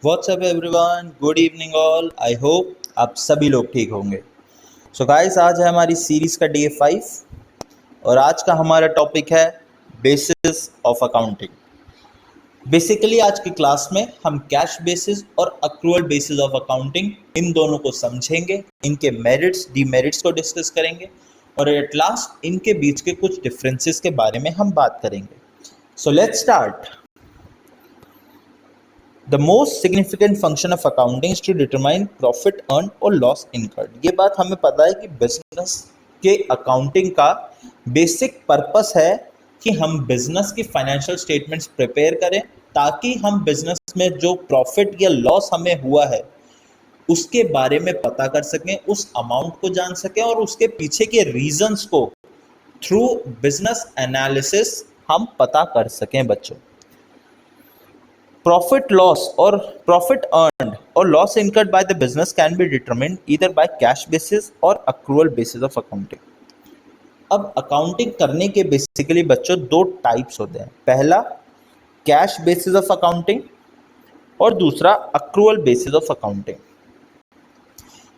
WhatsApp everyone, good evening all. I hope आप सभी लोग ठीक होंगे। सो गाइस, आज है हमारी सीरीज का डे 5 और आज का हमारा टॉपिक है बेसिस ऑफ अकाउंटिंग। बेसिकली आज की क्लास में हम कैश बेसिस और अक्रूवल बेसिस ऑफ अकाउंटिंग इन दोनों को समझेंगे, इनके मेरिट्स डीमेरिट्स को डिस्कस करेंगे और एट लास्ट इनके बीच के कुछ डिफरेंसेस के बारे में हम बात करेंगे। So let's start. The most significant function of accounting is to determine profit earned और loss incurred। ये बात हमें पता है कि बिजनेस के अकाउंटिंग का बेसिक पर्पस है कि हम बिजनेस की फाइनेंशियल स्टेटमेंट्स प्रिपेयर करें ताकि हम बिजनेस में जो प्रॉफिट या लॉस हमें हुआ है उसके बारे में पता कर सकें, उस अमाउंट को जान सकें और उसके पीछे के रीजंस को थ्रू बिजनेस एनालिसिस हम पता कर सकें बच्चों। Profit loss or profit earned or loss incurred by the business can be determined either by cash basis or accrual basis of accounting। अब अकाउंटिंग करने के बेसिकली बच्चों दो टाइप्स होते हैं, पहला कैश बेसिस ऑफ अकाउंटिंग और दूसरा अक्रूवल बेसिस ऑफ अकाउंटिंग।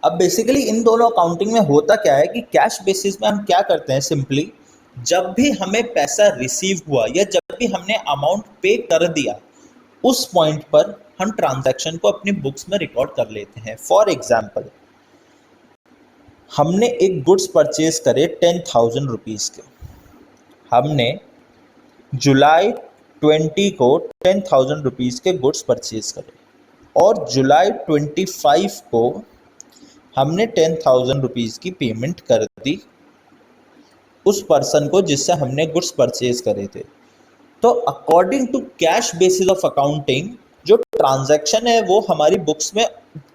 अब बेसिकली इन दोनों अकाउंटिंग में होता क्या है कि कैश बेसिस में हम क्या करते हैं, सिंपली जब भी हमें पैसा रिसीव हुआ या जब भी हमने अमाउंट पे कर दिया उस पॉइंट पर हम ट्रांजैक्शन को अपनी बुक्स में रिकॉर्ड कर लेते हैं। फॉर एग्जाम्पल, हमने एक गुड्स परचेज करे 10,000 रुपीज़ के। हमने जुलाई 20 को 10,000 रुपीज़ के गुड्स परचेज करे और जुलाई 25 को हमने 10,000 रुपीज़ की पेमेंट कर दी उस पर्सन को जिससे हमने गुड्स परचेज करे थे। तो according to cash basis of accounting जो ट्रांजैक्शन है वो हमारी बुक्स में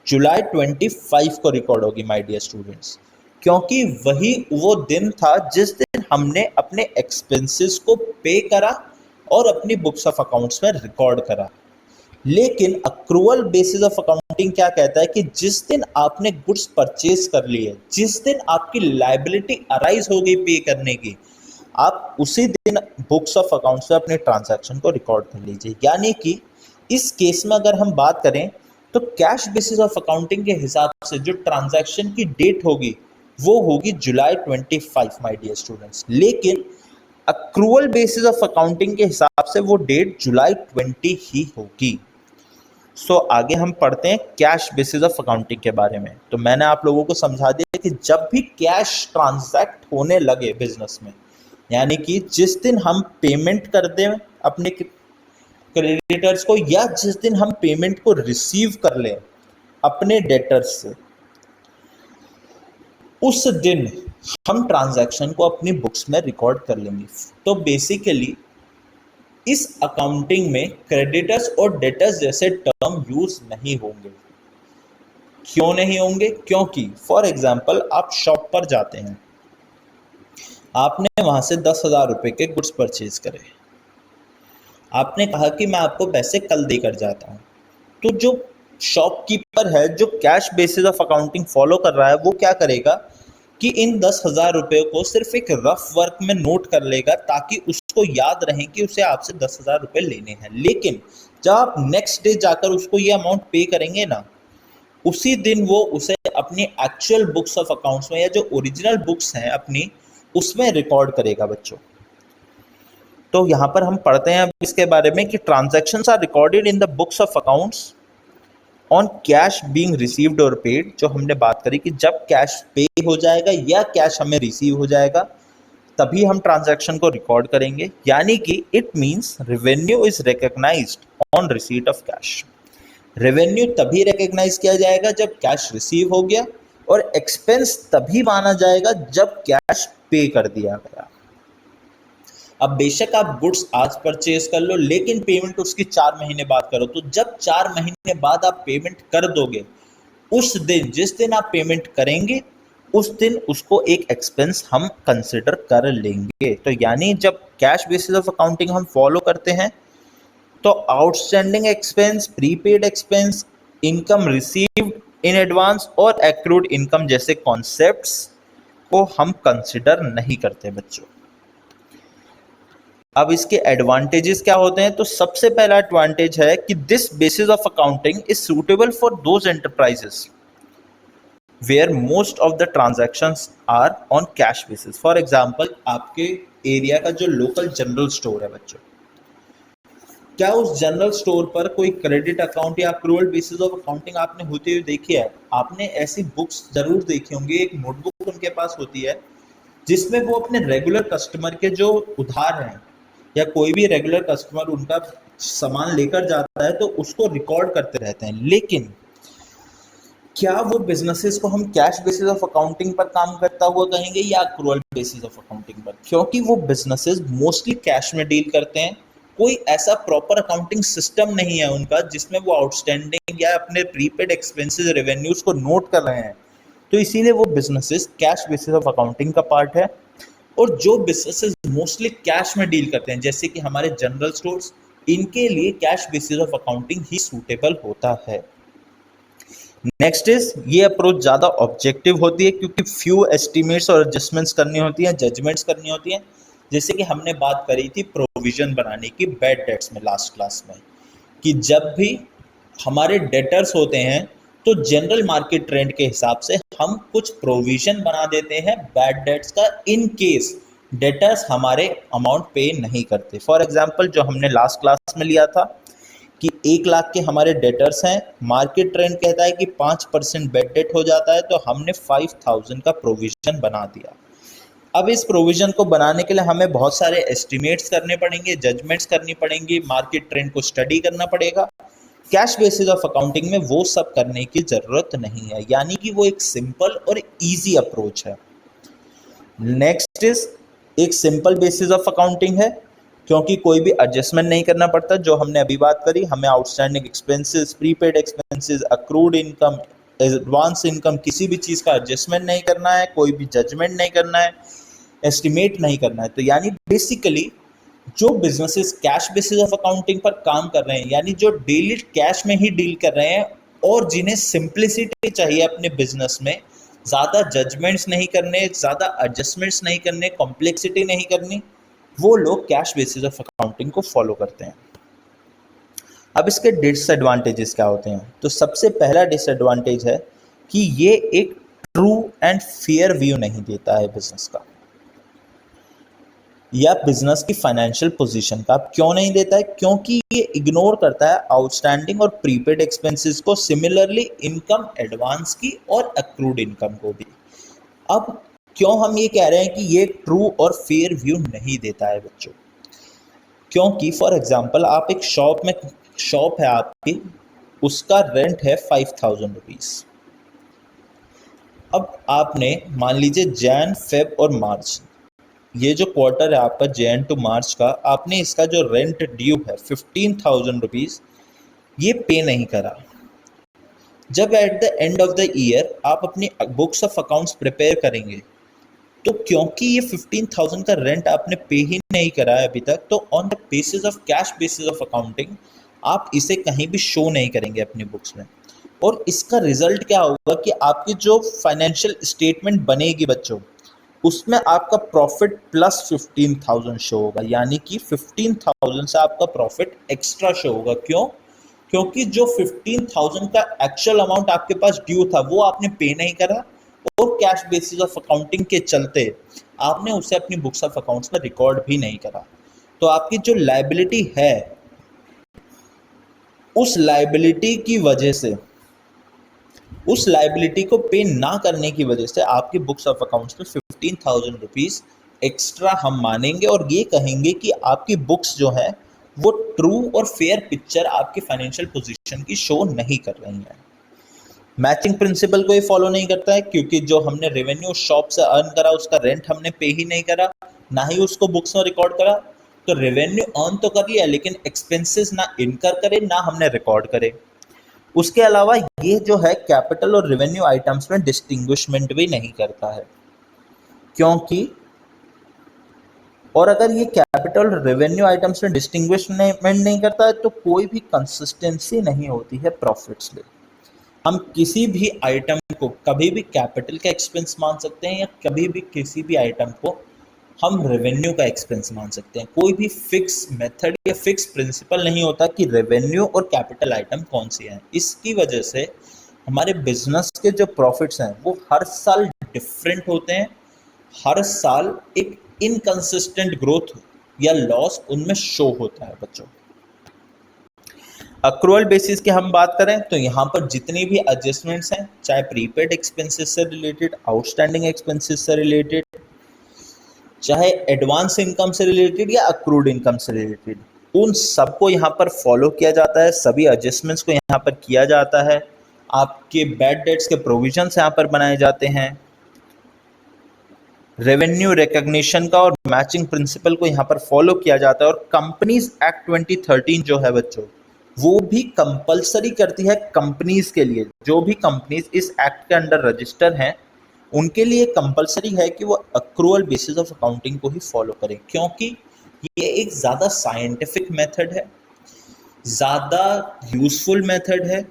जुलाई 25 को रिकॉर्ड होगी माय डियर स्टूडेंट्स, क्योंकि वही वो दिन था जिस दिन हमने अपने एक्सपेंसेस को पे करा और अपनी बुक्स ऑफ अकाउंट्स में रिकॉर्ड करा। लेकिन अक्रूवल बेसिस ऑफ अकाउंटिंग क्या कहता है कि जिस दिन आपने गुड्स परचेज कर लिए, जिस दिन आपकी लायबिलिटी अराइज हो गई पे करने की, आप उसी दिन बुक्स ऑफ अकाउंट्स में अपने ट्रांजैक्शन को रिकॉर्ड कर लीजिए। यानी कि इस केस में अगर हम बात करें तो कैश बेसिस ऑफ अकाउंटिंग के हिसाब से जो ट्रांजैक्शन की डेट होगी वो होगी जुलाई 25 माय डियर स्टूडेंट्स। लेकिन अक्रूवल बेसिस ऑफ अकाउंटिंग के हिसाब से वो डेट जुलाई 20 ही होगी। सो आगे हम पढ़ते हैं कैश बेसिस ऑफ अकाउंटिंग के बारे में। तो मैंने आप लोगों को समझा दिया कि जब भी कैश ट्रांजैक्ट होने लगे बिजनेस में, यानी कि जिस दिन हम पेमेंट कर दें अपने क्रेडिटर्स को या जिस दिन हम पेमेंट को रिसीव कर लें अपने डेटर्स से, उस दिन हम ट्रांजैक्शन को अपनी बुक्स में रिकॉर्ड कर लेंगे। तो बेसिकली इस अकाउंटिंग में क्रेडिटर्स और डेटर्स जैसे टर्म यूज नहीं होंगे। क्यों नहीं होंगे? क्योंकि फॉर एग्जाम्पल आप शॉप पर जाते हैं, आपने वहां से 10,000 रुपये के गुड्स परचेज करे, आपने कहा कि मैं आपको पैसे कल देकर जाता हूँ। तो जो शॉपकीपर है जो cash basis of accounting follow कर रहा है वो क्या करेगा कि इन 10,000 रुपये को सिर्फ एक रफ वर्क में नोट कर लेगा ताकि उसको याद रहे कि उसे आपसे 10,000 रुपये लेने हैं। लेकिन जब आप नेक्स्ट डे जाकर उसको ये अमाउंट पे करेंगे ना, उसी दिन वो उसे अपनी एक्चुअल बुक्स ऑफ अकाउंट्स में या जो ओरिजिनल बुक्स हैं अपनी उसमें रिकॉर्ड करेगा बच्चों। तो यहाँ पर हम पढ़ते हैं अब इसके बारे में कि transactions are recorded in the books of accounts on cash being received और पेड। जो हमने बात करी कि जब कैश पे हो जाएगा या कैश हमें रिसीव हो जाएगा तभी हम ट्रांजैक्शन को रिकॉर्ड करेंगे। यानी कि it means revenue is recognised on receipt of cash. Revenue तभी रिकॉग्नाइज किया जाएगा जब कैश रिसीव हो गया और एक्सपेंस तभी माना जाएगा जब कैश पे कर दिया गया। अब बेशक आप गुड्स आज परचेज कर लो लेकिन पेमेंट उसकी 4 महीने बाद करो, तो जब 4 महीने बाद आप पेमेंट कर दोगे उस दिन जिस दिन आप पेमेंट करेंगे उस दिन उसको एक एक्सपेंस हम कंसिडर कर लेंगे। तो यानी जब कैश बेसिस ऑफ अकाउंटिंग हम फॉलो करते हैं तो outstanding expense, prepaid expense, income received in advance और एक्रूड इनकम जैसे कॉन्सेप्ट्स को हम कंसिडर नहीं करते बच्चों। अब इसके एडवांटेजेस क्या होते हैं? तो सबसे पहला एडवांटेज है कि this basis of accounting is suitable for those enterprises where most of the transactions are on cash basis. For example, आपके एरिया का जो लोकल जनरल स्टोर है बच्चों, क्या उस जनरल स्टोर पर कोई क्रेडिट अकाउंट या अक्रूवल बेसिस ऑफ अकाउंटिंग आपने होते हुए देखी है? आपने ऐसी बुक्स जरूर देखी होंगी, एक नोटबुक उनके पास होती है जिसमें वो अपने रेगुलर कस्टमर के जो उधार हैं या कोई भी रेगुलर कस्टमर उनका सामान लेकर जाता है तो उसको रिकॉर्ड करते रहते हैं। लेकिन क्या वो बिजनेसेस को हम कैश बेसिस ऑफ अकाउंटिंग पर काम करता हुआ कहेंगे या अक्रूवल बेसिस ऑफ अकाउंटिंग पर? क्योंकि वो बिजनेसेस मोस्टली कैश में डील करते हैं, कोई ऐसा प्रॉपर अकाउंटिंग सिस्टम नहीं है उनका जिसमें वो आउटस्टैंडिंग या अपने प्रीपेड एक्सपेंसेस रेवेन्यूज को नोट कर रहे हैं, तो इसीलिए वो businesses cash basis of accounting का पार्ट है। और जो बिजनेसेस मोस्टली कैश में डील करते हैं जैसे कि हमारे जनरल स्टोर्स, इनके लिए cash basis of accounting he suitable होता है। नेक्स्ट इज, ये अप्रोच ज़्यादा ऑब्जेक्टिव होती है क्योंकि फ्यू एस्टिमेट्स और एडजस्टमेंट्स करनी होती हैं, जजमेंट्स करनी होती हैं। जैसे कि हमने बात करी थी प्रोविजन बनाने की बैड डेट्स में लास्ट क्लास में, कि जब भी हमारे डेटर्स होते हैं तो जनरल मार्केट ट्रेंड के हिसाब से हम कुछ प्रोविजन बना देते हैं बैड डेट्स का, इन केस डेटर्स हमारे अमाउंट पे नहीं करते। फॉर एग्जांपल, जो हमने लास्ट क्लास में लिया था कि 1 लाख के हमारे डेटर्स हैं, मार्केट ट्रेंड कहता है कि 5% बैड डेट हो जाता है, तो हमने 5000 का प्रोविजन बना दिया। अब इस प्रोविजन को बनाने के लिए हमें बहुत सारे एस्टिमेट्स करने पड़ेंगे, जजमेंट्स करनी पड़ेंगी, मार्केट ट्रेंड को स्टडी करना पड़ेगा। कैश बेसिस ऑफ अकाउंटिंग में वो सब करने की ज़रूरत नहीं है, यानी कि वो एक सिंपल और ईजी अप्रोच है। नेक्स्ट इज, एक सिंपल बेसिस ऑफ अकाउंटिंग है क्योंकि कोई भी एडजस्टमेंट नहीं करना पड़ता, जो हमने अभी बात करी। हमें outstanding expenses, prepaid expenses, accrued income, advance income, किसी भी चीज़ का एडजस्टमेंट नहीं करना है, कोई भी जजमेंट नहीं करना है, एस्टिमेट नहीं करना है। तो यानी बेसिकली जो businesses cash basis of accounting पर काम कर रहे हैं, यानी जो डेली कैश में ही डील कर रहे हैं और जिन्हें सिंप्लिसिटी चाहिए अपने बिजनेस में, ज़्यादा जजमेंट्स नहीं करने, ज़्यादा एडजस्टमेंट्स नहीं करने, कॉम्प्लेक्सिटी नहीं करनी, वो लोग कैश बेसिस ऑफ अकाउंटिंग को फॉलो करते हैं। अब इसके डिसएडवांटेजेस क्या होते हैं? तो सबसे पहला डिसएडवांटेज है कि ये एक ट्रू एंड फेयर व्यू नहीं देता है बिजनेस का या बिजनेस की फाइनेंशियल पोजीशन का। क्यों नहीं देता है? क्योंकि ये इग्नोर करता है आउटस्टैंडिंग और प्रीपेड एक्सपेंसेस को, सिमिलरली इनकम एडवांस की और अक्रूड इनकम को भी। अब क्यों हम ये कह रहे हैं कि ये ट्रू और फेयर व्यू नहीं देता है बच्चों? क्योंकि फॉर एग्जांपल, आप एक शॉप है आपकी, उसका रेंट है 5000 रुपीज़। अब आपने मान लीजिए जैन, फेब और मार्च, ये जो क्वार्टर है आपका जैन टू मार्च का, आपने इसका जो रेंट ड्यू है 15000 रुपीज़, ये पे नहीं करा। जब at the end of the year आप अपनी बुक्स ऑफ अकाउंट्स प्रिपेयर करेंगे, तो क्योंकि ये 15000 का रेंट आपने पे ही नहीं करा है अभी तक, तो on the basis of cash basis of accounting आप इसे कहीं भी शो नहीं करेंगे अपनी बुक्स में। और इसका रिजल्ट क्या होगा कि आपकी जो फाइनेंशियल स्टेटमेंट बनेगी बच्चों, उसमें आपका प्रॉफिट प्लस 15000 शो होगा, यानी कि 15000 से आपका प्रॉफिट एक्स्ट्रा शो होगा। क्यों? क्योंकि जो 15000 का एक्चुअल अमाउंट आपके पास ड्यू था वो आपने पे नहीं करा, और कैश बेसिस ऑफ अकाउंटिंग के चलते आपने उसे अपनी बुक्स ऑफ अकाउंट्स में रिकॉर्ड भी नहीं करा। तो आपकी जो लायबिलिटी है, उस लायबिलिटी की वजह से, उस लायबिलिटी को पे ना करने की वजह से आपकी बुक्स ऑफ अकाउंट्स में 15000 रुपीज़ एक्स्ट्रा हम मानेंगे और ये कहेंगे कि आपकी बुक्स जो है वो ट्रू और फेयर पिक्चर आपकी फाइनेंशियल पोजीशन की शो नहीं कर रही है। मैचिंग प्रिंसिपल को ये फॉलो नहीं करता है क्योंकि जो हमने रेवेन्यू शॉप से अर्न करा उसका रेंट हमने पे ही नहीं करा, ना ही उसको बुक्स में रिकॉर्ड करा। तो रेवेन्यू अर्न तो कर लिया लेकिन एक्सपेंसेस ना इनकर करे ना हमने रिकॉर्ड करे। उसके अलावा ये जो है कैपिटल और रेवेन्यू आइटम्स में डिस्टिंग्विशमेंट भी नहीं करता है, क्योंकि और अगर ये कैपिटल रेवेन्यू आइटम्स में डिस्टिंग्विशमेंट नहीं करता है तो कोई भी कंसिस्टेंसी नहीं होती है प्रॉफिट्स में। हम किसी भी आइटम को कभी भी कैपिटल का एक्सपेंस मान सकते हैं या कभी भी किसी भी आइटम को हम रेवेन्यू का एक्सपेंस मान सकते हैं। कोई भी फिक्स मेथड या फिक्स प्रिंसिपल नहीं होता कि रेवेन्यू और कैपिटल आइटम कौन सी हैं। इसकी वजह से हमारे बिजनेस के जो प्रॉफिट्स हैं वो हर साल डिफरेंट होते हैं। हर साल एक इनकंसिस्टेंट ग्रोथ या लॉस उनमें शो होता है बच्चों। अक्रूवल बेसिस की हम बात करें तो यहाँ पर जितनी भी एडजस्टमेंट्स हैं, चाहे प्रीपेड एक्सपेंसेस से रिलेटेड, आउटस्टैंडिंग एक्सपेंसेस से रिलेटेड, चाहे एडवांस इनकम से रिलेटेड या अक्रूड इनकम से रिलेटेड, उन सबको यहाँ पर फॉलो किया जाता है। सभी एडजस्टमेंट्स को यहाँ पर किया जाता है। आपके बैड डेट्स के प्रोविजंस यहाँ पर बनाए जाते हैं। रेवेन्यू रिकॉग्निशन का और मैचिंग प्रिंसिपल को यहाँ पर फॉलो किया जाता है। और कंपनीज एक्ट 2013 जो है बच्चों, वो भी कंपलसरी करती है कंपनीज के लिए, जो भी कंपनीज इस एक्ट के अंडर रजिस्टर हैं उनके लिए कंपलसरी है कि वो अक्रूवल बेसिस ऑफ अकाउंटिंग को ही फॉलो करें, क्योंकि ये एक ज़्यादा साइंटिफिक मेथड है, ज़्यादा यूजफुल मेथड है।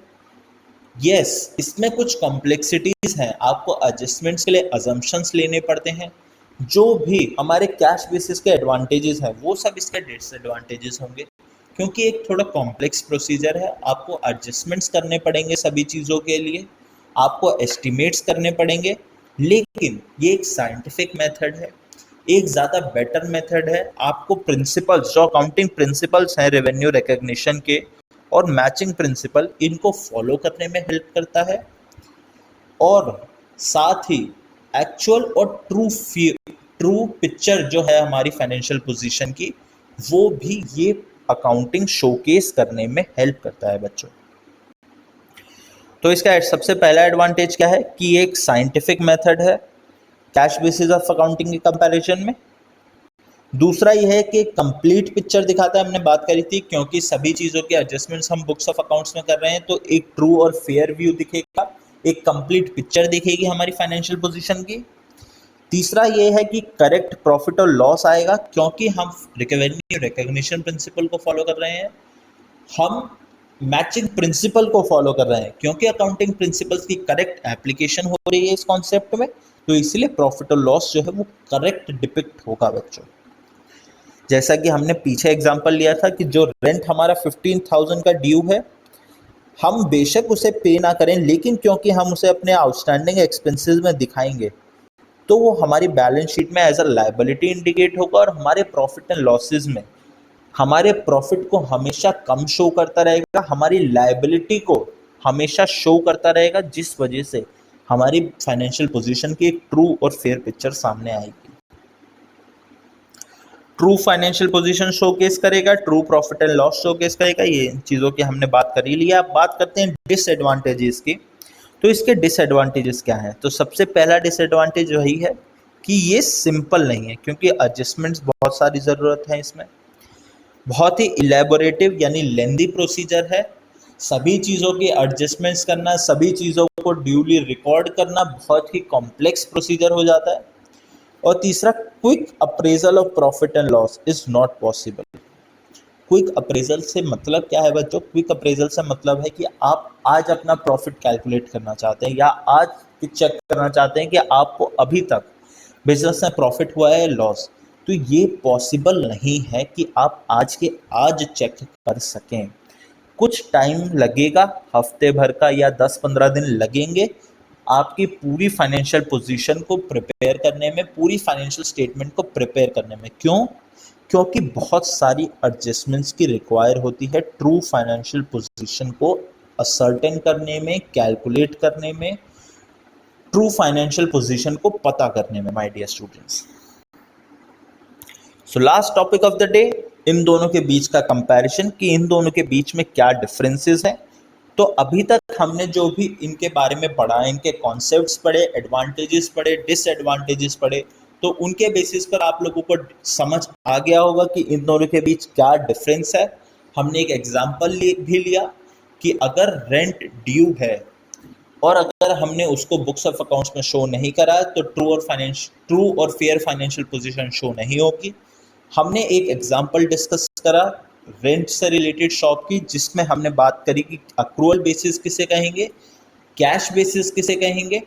यस, इसमें कुछ कॉम्प्लेक्सिटीज हैं, आपको एडजस्टमेंट्स के लिए अजम्पशंस लेने पड़ते हैं। जो भी हमारे कैश बेसिस के एडवांटेजेस हैं वो सब इसके डिसएडवांटेजेस होंगे, क्योंकि एक थोड़ा कॉम्प्लेक्स प्रोसीजर है। आपको एडजस्टमेंट्स करने पड़ेंगे सभी चीज़ों के लिए, आपको एस्टिमेट्स करने पड़ेंगे, लेकिन ये एक साइंटिफिक मेथड है, एक ज़्यादा बेटर मेथड है। आपको प्रिंसिपल्स, जो अकाउंटिंग प्रिंसिपल्स हैं रेवेन्यू रिकॉग्निशन के और मैचिंग प्रिंसिपल, इनको फॉलो करने में हेल्प करता है। और साथ ही एक्चुअल और ट्रू पिक्चर जो है हमारी फाइनेंशियल पोजीशन की, वो भी ये अकाउंटिंग शोकेस करने में हेल्प करता है बच्चों। तो इसका सबसे पहला एडवांटेज क्या है कि ये एक साइंटिफिक मेथड है कैश बेसिस ऑफ अकाउंटिंग के कंपैरिजन में। दूसरा ये है कि कंप्लीट पिक्चर दिखाता है, हमने बात करी थी, क्योंकि सभी चीज़ों के एडजस्टमेंट्स हम बुक्स ऑफ अकाउंट्स में कर रहे हैं, तो एक ट्रू और फेयर व्यू दिखेगा, एक कंप्लीट पिक्चर दिखेगी हमारी फाइनेंशियल पोजीशन की। तीसरा ये है कि करेक्ट प्रॉफिट और लॉस आएगा, क्योंकि हम रेवेन्यू रिकॉग्निशन प्रिंसिपल को फॉलो कर रहे हैं, हम मैचिंग प्रिंसिपल को फॉलो कर रहे हैं, क्योंकि अकाउंटिंग प्रिंसिपल्स की करेक्ट एप्लीकेशन हो रही है इस कॉन्सेप्ट में, तो इसलिए प्रॉफिट और लॉस जो है वो करेक्ट डिपिक्ट होगा बच्चों। जैसा कि हमने पीछे एग्जांपल लिया था कि जो रेंट हमारा 15,000 का ड्यू है, हम बेशक उसे पे ना करें, लेकिन क्योंकि हम उसे अपने आउटस्टैंडिंग एक्सपेंसेस में दिखाएंगे तो वो हमारी बैलेंस शीट में एज अ लायबिलिटी इंडिकेट होगा, और हमारे प्रॉफिट एंड लॉसेज में हमारे प्रॉफिट को हमेशा कम शो करता रहेगा, हमारी लायबिलिटी को हमेशा शो करता रहेगा, जिस वजह से हमारी फाइनेंशियल पोजीशन की एक ट्रू और फेयर पिक्चर सामने आएगी। ट्रू फाइनेंशियल पोजीशन शोकेस करेगा, true profit and loss showcase करेगा, ये चीज़ों की हमने बात कर ही लिया। अब बात करते हैं डिसएडवांटेजेस की। तो इसके डिसएडवांटेजेस क्या हैं? तो सबसे पहला डिसएडवांटेज वही है कि ये सिंपल नहीं है, क्योंकि एडजस्टमेंट्स बहुत सारी ज़रूरत है इसमें, बहुत ही इलेबोरेटिव यानी लेंदी प्रोसीजर है। सभी चीज़ों की एडजस्टमेंट्स करना, सभी चीज़ों को ड्यूली रिकॉर्ड करना बहुत ही कॉम्प्लेक्स प्रोसीजर हो जाता है। और तीसरा, quick appraisal of profit and loss is not possible. Quick appraisal से मतलब क्या है बच्चों? क्विक अप्रेजल से मतलब है कि आप आज अपना प्रॉफिट कैलकुलेट करना चाहते हैं, या आज चेक करना चाहते हैं कि आपको अभी तक बिजनेस में प्रॉफिट हुआ है लॉस, तो ये पॉसिबल नहीं है कि आप आज के आज चेक कर सकें। कुछ टाइम लगेगा, हफ्ते भर का या 10-15 दिन लगेंगे आपकी पूरी फाइनेंशियल पोजीशन को प्रिपेयर करने में, पूरी फाइनेंशियल स्टेटमेंट को प्रिपेयर करने में। क्यों? क्योंकि बहुत सारी एडजस्टमेंट्स की रिक्वायर होती है ट्रू फाइनेंशियल पोजीशन को असर्टेन करने में, कैलकुलेट करने में, ट्रू फाइनेंशियल पोजीशन को पता करने में my dear students. So last topic of the day, इन दोनों के बीच का कंपैरिजन, कि इन दोनों के बीच में क्या डिफरेंसेस हैं। तो अभी तक हमने जो भी इनके बारे में पढ़ा, इनके कॉन्सेप्ट्स पढ़े, एडवांटेजेस पढ़े, डिसएडवांटेजेस पढ़े, तो उनके बेसिस पर आप लोगों को समझ आ गया होगा कि इन दोनों के बीच क्या डिफरेंस है। हमने एक एग्जांपल भी लिया कि अगर रेंट ड्यू है और अगर हमने उसको बुक्स ऑफ अकाउंट्स में शो नहीं करा तो ट्रू और फेयर फाइनेंशियल पोजीशन शो नहीं होगी। हमने एक एग्जांपल डिस्कस करा रेंट से रिलेटेड शॉप की, जिसमें हमने बात करी कि अक्रूवल बेसिस किसे कहेंगे, कैश बेसिस किसे कहेंगे,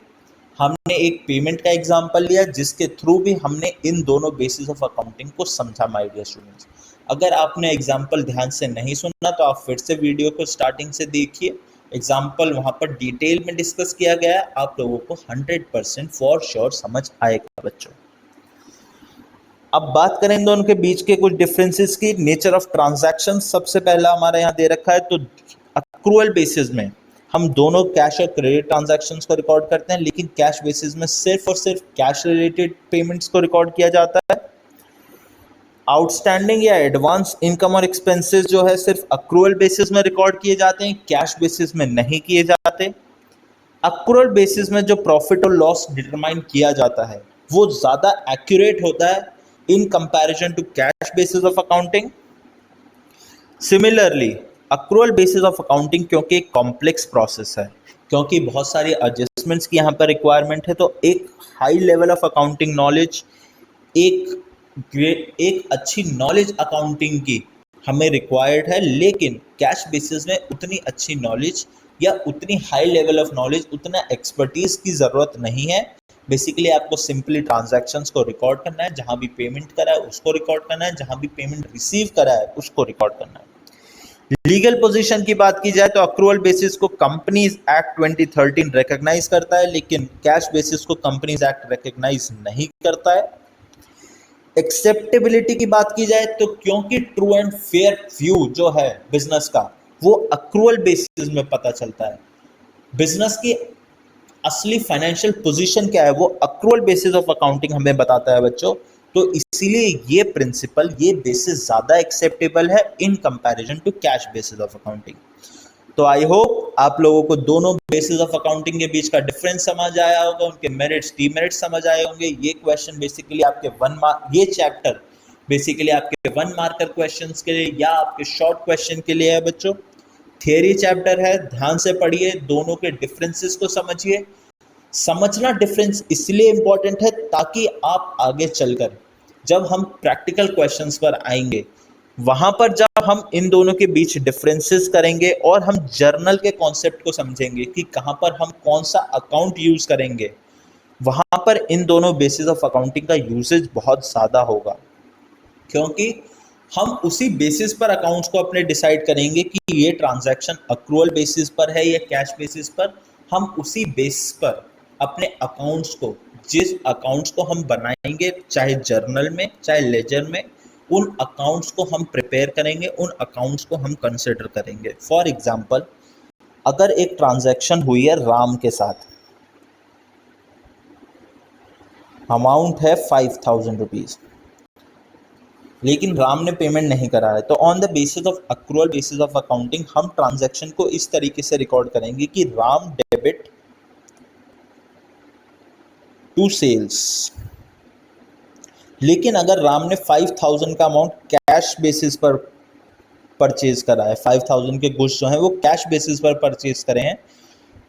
हमने एक पेमेंट का एग्जांपल लिया जिसके थ्रू भी हमने इन दोनों बेसिस ऑफ अकाउंटिंग को समझा माय डियर स्टूडेंट्स। अगर आपने एग्जांपल ध्यान से नहीं सुना तो आप फिर से वीडियो को स्टार्टिंग से देखिए। एग्जांपल वहाँ पर डिटेल में डिस्कस किया गया है, आप लोगों को 100% फॉर श्योर समझ आएगा बच्चों। अब बात करें इन दोनों के बीच के कुछ डिफरेंसेस की। नेचर ऑफ ट्रांजैक्शन सबसे पहला हमारे यहाँ दे रखा है, तो अक्रूअल बेसिस में हम दोनों कैश और क्रेडिट ट्रांजैक्शंस को रिकॉर्ड करते हैं, लेकिन कैश बेसिस में सिर्फ और सिर्फ कैश रिलेटेड पेमेंट्स को रिकॉर्ड किया जाता है। आउटस्टैंडिंग या एडवांस इनकम और एक्सपेंसेस जो है सिर्फ अक्रूअल बेसिस में रिकॉर्ड किए जाते हैं, कैश बेसिस में नहीं किए जाते। अक्रूअल बेसिस में जो प्रॉफिट और लॉस डिटरमाइन किया जाता है वो ज़्यादा एक्यूरेट होता है in comparison to cash basis of accounting. Similarly accrual basis of accounting क्योंकि एक कॉम्प्लेक्स प्रोसेस है, क्योंकि बहुत सारी एडजस्टमेंट्स की यहाँ पर रिक्वायरमेंट है, तो एक high level of accounting knowledge, एक अच्छी नॉलेज अकाउंटिंग की हमें रिक्वायर्ड है। लेकिन कैश बेसिस में उतनी अच्छी नॉलेज या उतनी हाई लेवल ऑफ नॉलेज, उतना एक्सपर्टीज की ज़रूरत नहीं है। बेसिकली आपको सिंपली ट्रांजैक्शंस को रिकॉर्ड करना है, जहाँ भी पेमेंट करा है उसको रिकॉर्ड करना है, जहाँ भी पेमेंट रिसीव करा है उसको रिकॉर्ड करना है। लीगल पोजीशन की बात की जाए तो अक्रूअल बेसिस को कंपनीज एक्ट 2013 रिकॉग्नाइज करता है, लेकिन कैश बेसिस को कंपनीज एक्ट रिकॉग्नाइज नहीं करता है। एक्सेप्टेबिलिटी की बात की जाए तो क्योंकि ट्रू एंड फेयर व्यू जो है बिजनेस का वो अक्रूअल बेसिस में पता चलता है, बिजनेस की असली फाइनेंशियल पोजीशन क्या है वो अक्रूअल बेसिस ऑफ अकाउंटिंग हमें बताता है बच्चों। तो इसीलिए ये प्रिंसिपल, ये बेसिस ज़्यादा एक्सेप्टेबल है in comparison to cash basis of accounting. तो आई होप आप लोगों को दोनों बेसिस ऑफ अकाउंटिंग के बीच का डिफरेंस समझ आया होगा, उनके मेरिट्स डीमेरिट्स समझ आए होंगे। ये क्वेश्चन बेसिकली आपके ये चैप्टर बेसिकली आपके 1 मार्कर क्वेश्चंस के लिए या आपके शॉर्ट क्वेश्चन के लिए है बच्चों। थियरी चैप्टर है, ध्यान से पढ़िए, दोनों के डिफरेंसेस को समझिए। समझना डिफरेंस इसलिए इंपॉर्टेंट है ताकि आप आगे चलकर जब हम प्रैक्टिकल क्वेश्चंस पर आएंगे, वहां पर जब हम इन दोनों के बीच डिफरेंसेस करेंगे और हम जर्नल के कॉन्सेप्ट को समझेंगे कि कहां पर हम कौन सा अकाउंट यूज करेंगे, वहां पर इन दोनों बेसिस ऑफ अकाउंटिंग का यूसेज बहुत ज़्यादा होगा, क्योंकि हम उसी बेसिस पर अकाउंट्स को अपने डिसाइड करेंगे कि ये ट्रांजैक्शन अक्रूअल बेसिस पर है या कैश बेसिस पर। हम उसी बेसिस पर अपने अकाउंट्स को, जिस अकाउंट्स को हम बनाएंगे चाहे जर्नल में चाहे लेजर में, उन अकाउंट्स को हम प्रिपेयर करेंगे, उन अकाउंट्स को हम कंसिडर करेंगे। फॉर एग्जांपल, अगर एक ट्रांजैक्शन हुई है राम के साथ, अमाउंट है 5000 रुपीज़, लेकिन राम ने पेमेंट नहीं करा है, तो on the basis of accrual basis of accounting हम ट्रांजैक्शन को इस तरीके से रिकॉर्ड करेंगे कि राम डेबिट टू सेल्स। लेकिन अगर राम ने 5000 का अमाउंट कैश बेसिस पर परचेज करा है, 5000 के गुड्स जो हैं वो कैश बेसिस पर परचेज करे हैं,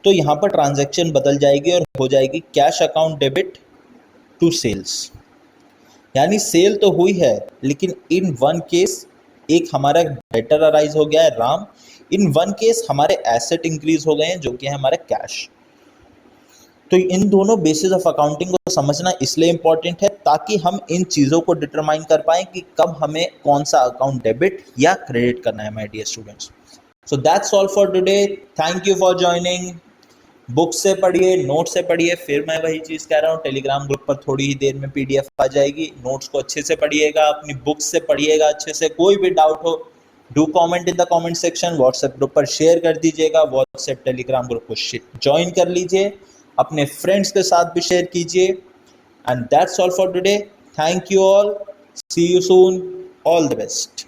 तो यहाँ पर ट्रांजैक्शन बदल जाएगी और हो जाएगी cash account debit to sales. यानी सेल तो हुई है, लेकिन इन वन केस एक हमारा डेटर अराइज हो गया है राम, इन वन केस हमारे एसेट इंक्रीज हो गए हैं जो कि है हमारा कैश। तो इन दोनों बेसिस ऑफ अकाउंटिंग को समझना इसलिए इंपॉर्टेंट है ताकि हम इन चीज़ों को डिटरमाइन कर पाएँ कि कब हमें कौन सा अकाउंट डेबिट या क्रेडिट करना है my dear students. So that's all for today. Thank you for joining. Book से पढ़िए, नोट से पढ़िए। फिर मैं वही चीज़ कह रहा हूँ, टेलीग्राम ग्रुप पर थोड़ी ही देर में PDF आ जाएगी। नोट्स को अच्छे से पढ़िएगा, अपनी बुक से पढ़िएगा अच्छे से। कोई भी डाउट हो do comment in the comment section. WhatsApp group पर शेयर कर दीजिएगा, व्हाट्सएप टेलीग्राम ग्रुप को ज्वाइन कर लीजिए, अपने फ्रेंड्स के साथ भी शेयर कीजिए। And that's all for today. Thank you all, see you soon, all the best.